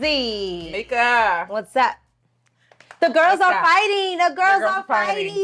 Z. Micca. What's up? The girls are up? fighting. The girls are fighting.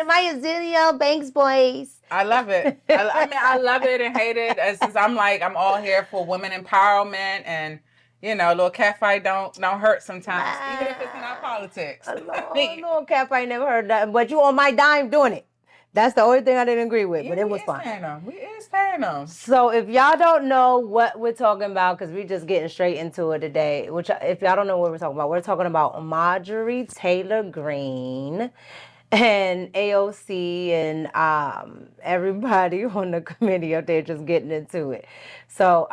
My Azealia Banks boys. I love it. I mean, I love it and hate it. It's just, I'm all here for women empowerment, and you know, a little cat fight don't hurt sometimes, even if it's in our politics. A little cat fight, never heard that, but you on my dime doing it. That's the only thing I didn't agree with, but it was fun. We is paying them. So if y'all don't know what we're talking about, because we're just getting straight into it today, which if y'all don't know what we're talking about Marjorie Taylor Greene and AOC and everybody on the committee up there just getting into it. So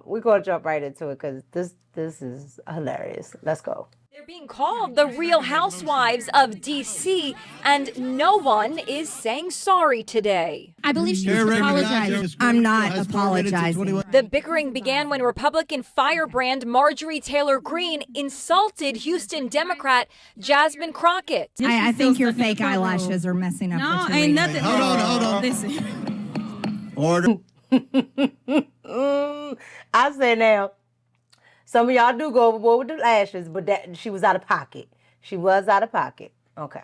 we're going to jump right into it because this is hilarious. Let's go. They're being called the Real Housewives of D.C., and no one is saying sorry today. I believe she apologized. I'm not apologizing. The bickering began when Republican firebrand Marjorie Taylor Greene insulted Houston Democrat Jasmine Crockett. I think your fake eyelashes are messing up. No, ain't nothing. Hold on. Listen. Order. I say now, some of y'all do go overboard with the lashes, but that she was out of pocket. She was out of pocket. Okay.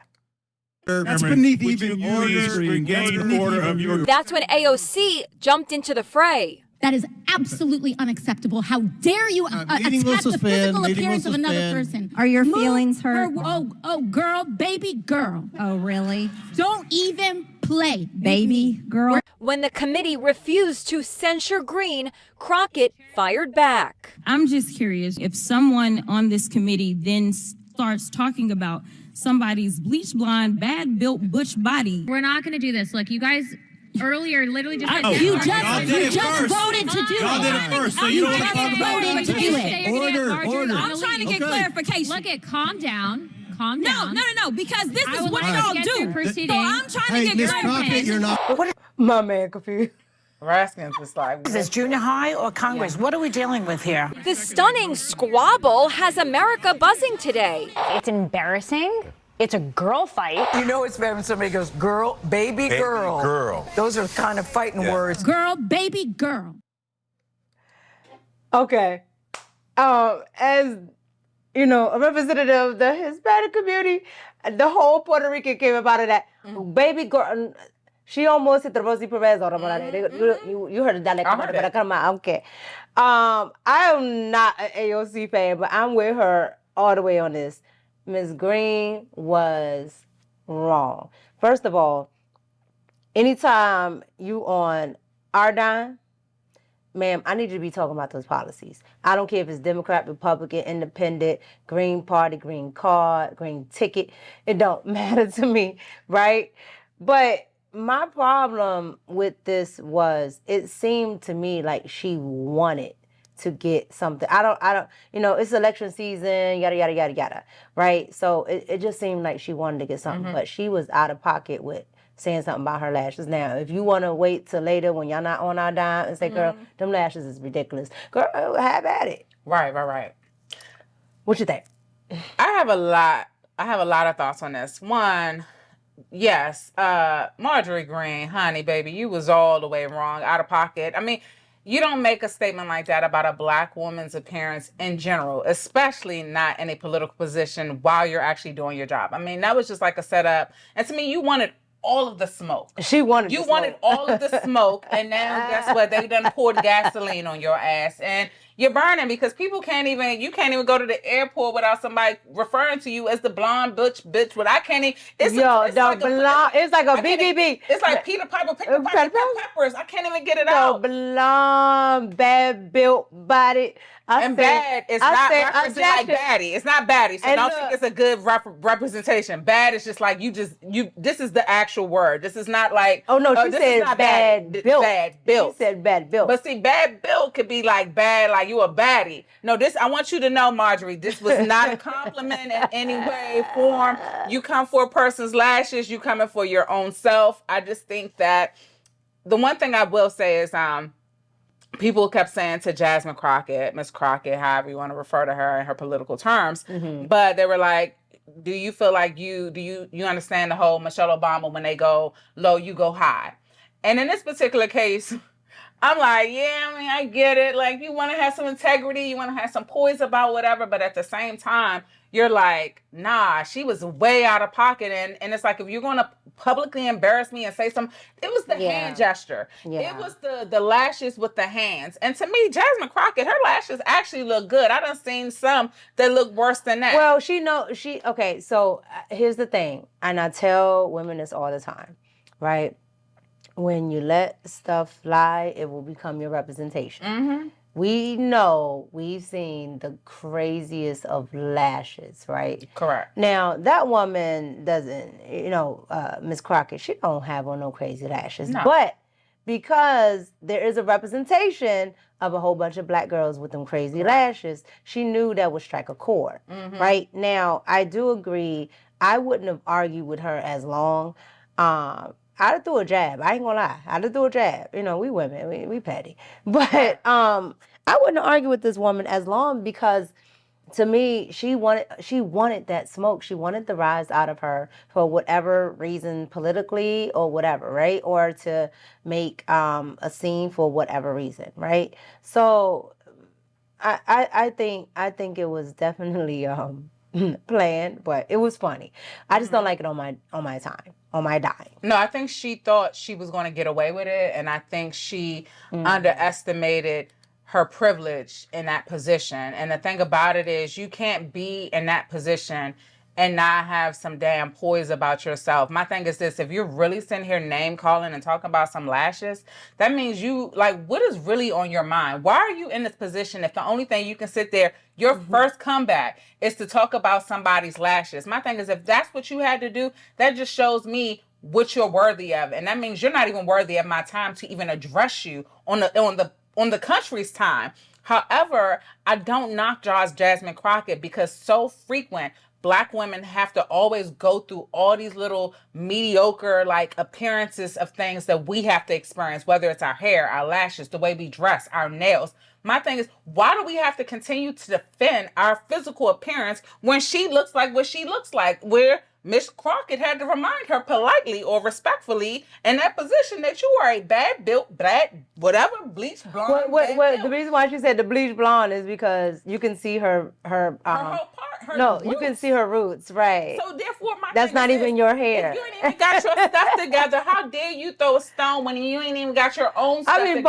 That's beneath even order. That's when AOC jumped into the fray. That is absolutely unacceptable. How dare you attack the physical appearance of another person? Are your feelings hurt? Oh, girl, baby girl. Oh, really? Don't even play, baby girl. When the committee refused to censure Greene, Crockett fired back. I'm just curious if someone on this committee then starts talking about somebody's bleach blonde, bad built butch body. We're not going to do this. Look, you guys earlier literally just said you just voted to do it. Y'all did it first, so you don't want to talk about it. To do it. Order. I'm trying to get clarification. Look at calm down. Calm down. No, because this is what y'all do. So I'm trying to get clarification. You're not. My man confused. Raskin's just like, Is this junior high or Congress? What are we dealing with here? The stunning squabble has America buzzing today. It's embarrassing. It's a girl fight. You know it's bad when somebody goes, girl, baby girl. Those are kind of fighting words. Girl, baby girl. Okay. As you know, a representative of the Hispanic community, the whole Puerto Rican came up out of that. Baby girl, she almost hit the Rosie Perez on You heard that. Okay. I am not an AOC fan, but I'm with her all the way on this. Ms. Greene was wrong. First of all, anytime you on our dime, ma'am, I need you to be talking about those policies. I don't care if it's Democrat, Republican, Independent, Green Party, Green Card, Green Ticket. It don't matter to me, right? But my problem with this was it seemed to me like she wanted to get something. I don't, it's election season, yada, yada, yada, yada, right? So it just seemed like she wanted to get something, but she was out of pocket with saying something about her lashes. Now, if you want to wait till later when y'all not on our dime and say, girl, them lashes is ridiculous. Girl, have at it. Right. What you think? I have a lot of thoughts on this. One, yes, Marjorie Greene, honey, baby, you was all the way wrong, out of pocket. I mean, you don't make a statement like that about a black woman's appearance in general, especially not in a political position while you're actually doing your job. I mean, that was just like a setup. And to me, you wanted all of the smoke. She wanted You wanted all of the smoke, and now guess what? They done poured gasoline on your ass, and you're burning because you can't even go to the airport without somebody referring to you as the blonde bitch. What I can't even. It's like a BBB. It's like Peter Piper, peppers. I can't even get it out. Blonde, bad built body. Bad is not referencing like baddie. It's not baddie. So and don't think it's a good representation. Bad is just like this is the actual word. This is not like. Oh no, she said bad built. Bad built. She said bad built. But see, bad built could be like bad, like you a baddie. No, I want you to know, Marjorie, this was not a compliment in any way, form. You come for a person's lashes. You coming for your own self. I just think that the one thing I will say is, people kept saying to Jasmine Crockett, Miss Crockett, however you want to refer to her in her political terms, but they were like, do you feel like you understand the whole Michelle Obama, when they go low, you go high? And in this particular case, I'm like, yeah, I mean, I get it. Like, you want to have some integrity, you want to have some poise about whatever, but at the same time, you're like, nah, she was way out of pocket. And it's like, if you're going to publicly embarrass me and say something, it was the hand gesture. Yeah. It was the lashes with the hands. And to me, Jasmine Crockett, her lashes actually look good. I done seen some that look worse than that. Well, okay, so here's the thing, and I tell women this all the time, right? When you let stuff fly, it will become your representation. Mm-hmm. We know we've seen the craziest of lashes, right? Correct. Now, that woman doesn't, Miss Crockett, she don't have on no crazy lashes. No. But because there is a representation of a whole bunch of black girls with them crazy lashes, she knew that would strike a chord, right? Now, I do agree. I wouldn't have argued with her as long. I'd have threw a jab. I ain't gonna lie. I'd have threw a jab. We women, we petty. But I wouldn't argue with this woman as long because to me, she wanted that smoke. She wanted the rise out of her for whatever reason, politically or whatever, right? Or to make a scene for whatever reason, right? So I think it was definitely planned, but it was funny. I just don't like it on my time, on my dime. No, I think she thought she was going to get away with it, and I think she underestimated her privilege in that position. And the thing about it is, you can't be in that position and not have some damn poise about yourself. My thing is this: if you're really sitting here name calling and talking about some lashes, that means you, like, what is really on your mind? Why are you in this position if the only thing you can sit there, your first comeback is to talk about somebody's lashes? My thing is, if that's what you had to do, that just shows me what you're worthy of. And that means you're not even worthy of my time to even address you on the country's time. However, I don't knock Jasmine Crockett because so frequent Black women have to always go through all these little mediocre like appearances of things that we have to experience, whether it's our hair, our lashes, the way we dress, our nails. My thing is, why do we have to continue to defend our physical appearance when she looks like what she looks like? Where Miss Crockett had to remind her politely or respectfully in that position that you are a bad built, whatever, bleached blonde. The reason why she said the bleach blonde is because you can see her whole part. You can see her roots, right? So therefore, that's not even your hair. If you ain't even got your stuff together, how dare you throw a stone when you ain't even got your own stuff together?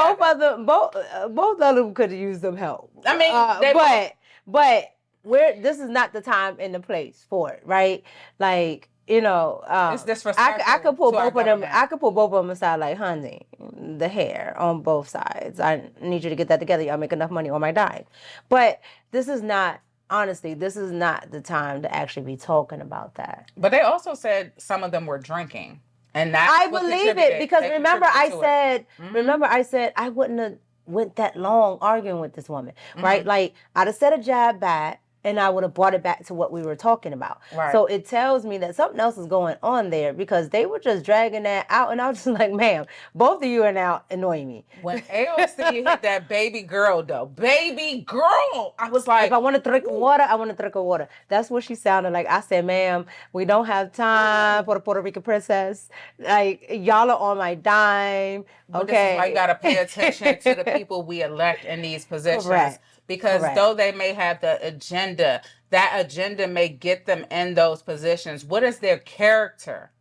Both of them could use some help. I mean, but this is not the time and the place for it, right? Like, it's disrespectful. I could pull both of them. I could pull both of them aside, like, honey, the hair on both sides. I need you to get that together. Y'all make enough money on my dime. But this is not. Honestly, this is not the time to actually be talking about that. But they also said some of them were drinking, and that's I believe it because remember I said I wouldn't have went that long arguing with this woman, right? Like I'd have said a jab back, and I would have brought it back to what we were talking about. Right. So it tells me that something else is going on there because they were just dragging that out, and I was just like, ma'am, both of you are now annoying me. When AOC hit that baby girl, though, baby girl, I was like, if I want to drink water, I want to drink water. That's what she sounded like. I said, ma'am, we don't have time for the Puerto Rican princess. Like, y'all are on my dime. But okay. This is why you got to pay attention to the people we elect in these positions. Correct. Because though they may have the agenda, that agenda may get them in those positions. What is their character?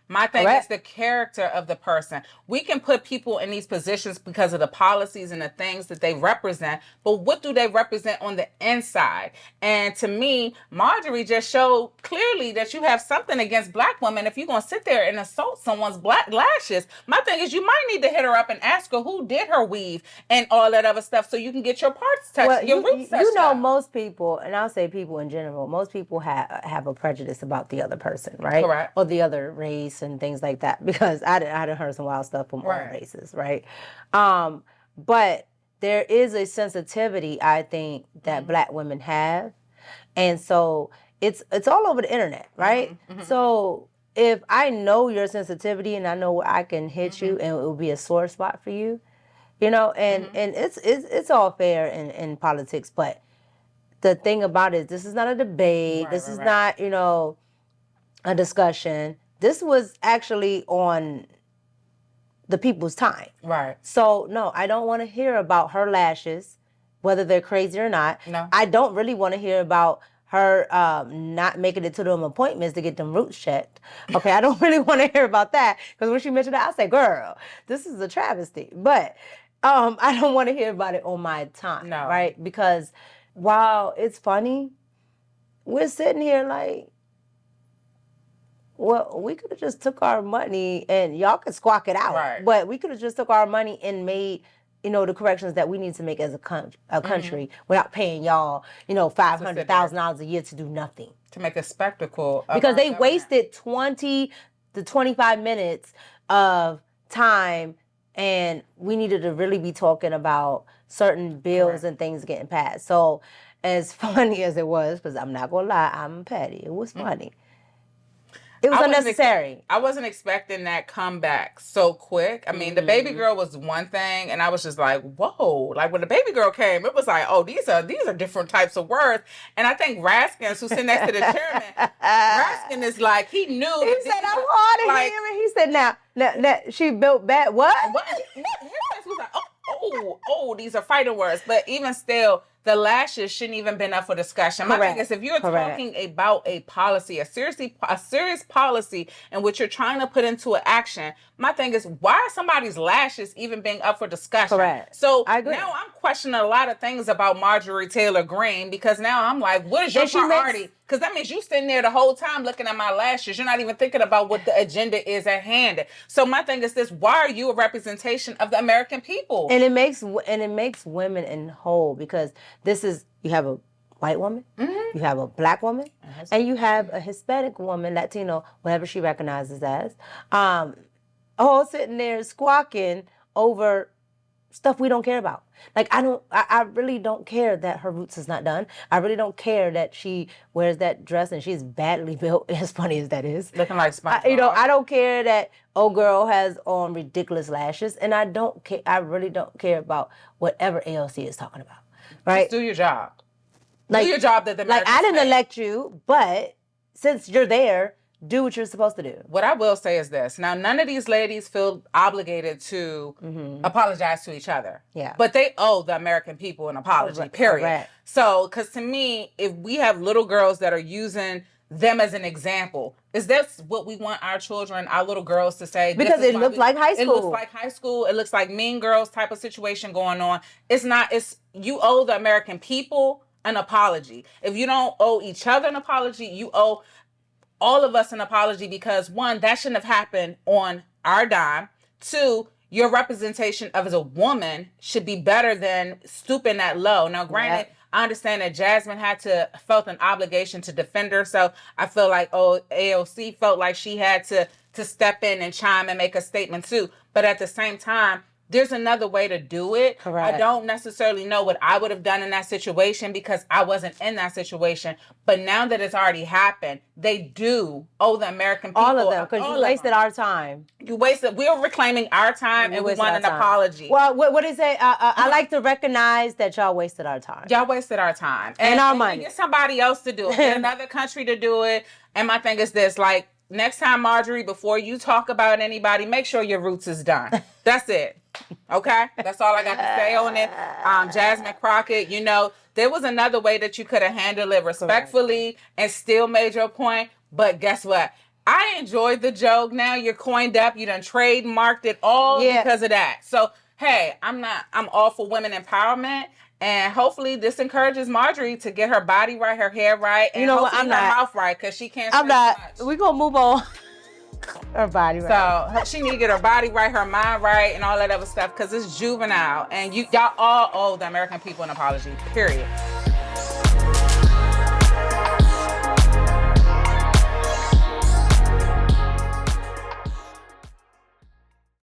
My thing is the character of the person. We can put people in these positions because of the policies and the things that they represent, but what do they represent on the inside? And to me, Marjorie just showed clearly that you have something against Black women if you're going to sit there and assault someone's black lashes. My thing is you might need to hit her up and ask her who did her weave and all that other stuff so you can get your parts touched, your roots touched. Most people, and I'll say people in general, most people have a prejudice about the other person, right? Correct. Or the other race and things like that, because I done heard some wild stuff from all races, right? But there is a sensitivity, I think, that Black women have, and so it's all over the internet, right? So if I know your sensitivity and I know where I can hit you and it will be a sore spot for you, and it's all fair in politics, but the thing about it is this is not a debate. This is not, a discussion. This was actually on the people's time. Right. So no, I don't want to hear about her lashes, whether they're crazy or not. No. I don't really want to hear about her not making it to them appointments to get them roots checked. Okay, I don't really want to hear about that, because when she mentioned that, I said, girl, this is a travesty. But I don't want to hear about it on my time, right? Because while it's funny, we're sitting here like, well, we could have just took our money, and y'all could squawk it out, right. but we could have just took our money and made, you know, the corrections that we need to make as a country without paying y'all, you know, $500,000 a year to do nothing. To make a spectacle of because they government. wasted 20 to 25 minutes of time, and we needed to really be talking about certain bills and things getting passed. So as funny as it was, because I'm not going to lie, I'm petty. It was funny. It was unnecessary. I wasn't expecting that comeback so quick. I mean, the baby girl was one thing, and I was just like, whoa. Like, when the baby girl came, it was like, oh, these are different types of words. And I think Raskins, who's sitting next to the chairman, Raskin is like, he knew. He said, I'm hard of hearing. He said, now, she built back, what? His face was like, oh, these are fighting words. But even still, the lashes shouldn't even been up for discussion. My thing is, if you're talking about a policy, a serious policy in which you're trying to put into an action, my thing is, why are somebody's lashes even being up for discussion? So now I'm questioning a lot of things about Marjorie Taylor Greene, because now I'm like, what is your priority? Because that means you sitting there the whole time looking at my lashes. You're not even thinking about what the agenda is at hand. So my thing is this: why are you a representation of the American people? And it makes women in whole, because this is, you have a white woman, you have a black woman, and you have a Hispanic woman, Latino, whatever she recognizes as, all sitting there squawking over stuff we don't care about. Like, I really don't care that her roots is not done. I really don't care that she wears that dress and she's badly built, as funny as that is. Looking like SpongeBob. You know, I don't care that old girl has on ridiculous lashes, and I don't care. I really don't care about whatever AOC is talking about. Right? Just do your job. Like, do your job that the Americans I didn't say. elect you, but since you're there, do what you're supposed to do. What I will say is this. Now, none of these ladies feel obligated to apologize to each other. Yeah. But they owe the American people an apology, period. Correct. So, because to me, if we have little girls that are using them as an example, is this what we want our children, our little girls to say? Because it looks like high school. It looks like high school. It looks like Mean Girls type of situation going on. It's not. It's, you owe the American people an apology. If you don't owe each other an apology, you owe all of us an apology, because one, that shouldn't have happened on our dime. Two, your representation of as a woman should be better than stooping that low. Now, granted, I understand that Jasmine felt an obligation to defend herself. I feel like AOC felt like she had to step in and chime and make a statement too. But at the same time, there's another way to do it. Correct. I don't necessarily know what I would have done in that situation, because I wasn't in that situation. But now that it's already happened, they do owe the American people. All of them, because you wasted our time. We're reclaiming our time, and we want an apology. Well, what is it? I like to recognize that y'all wasted our time. Y'all wasted our time. And our money. Get somebody else to do it. Get another country to do it. And my thing is this, like, next time, Marjorie, before you talk about anybody, make sure your roots is done. That's it. Okay? That's all I got to say on it. Jasmine Crockett, you know, there was another way that you could have handled it respectfully and still made your point. But guess what? I enjoyed the joke. Now you're coined up. You done trademarked it all because of that. So, hey, I'm all for women empowerment. And hopefully this encourages Marjorie to get her body right, her hair right, and hopefully her mouth right, because she can't. I'm not. We're going to move on. Her body right. So she need to get her body right, her mind right, and all that other stuff, because it's juvenile. And y'all all owe the American people an apology, period.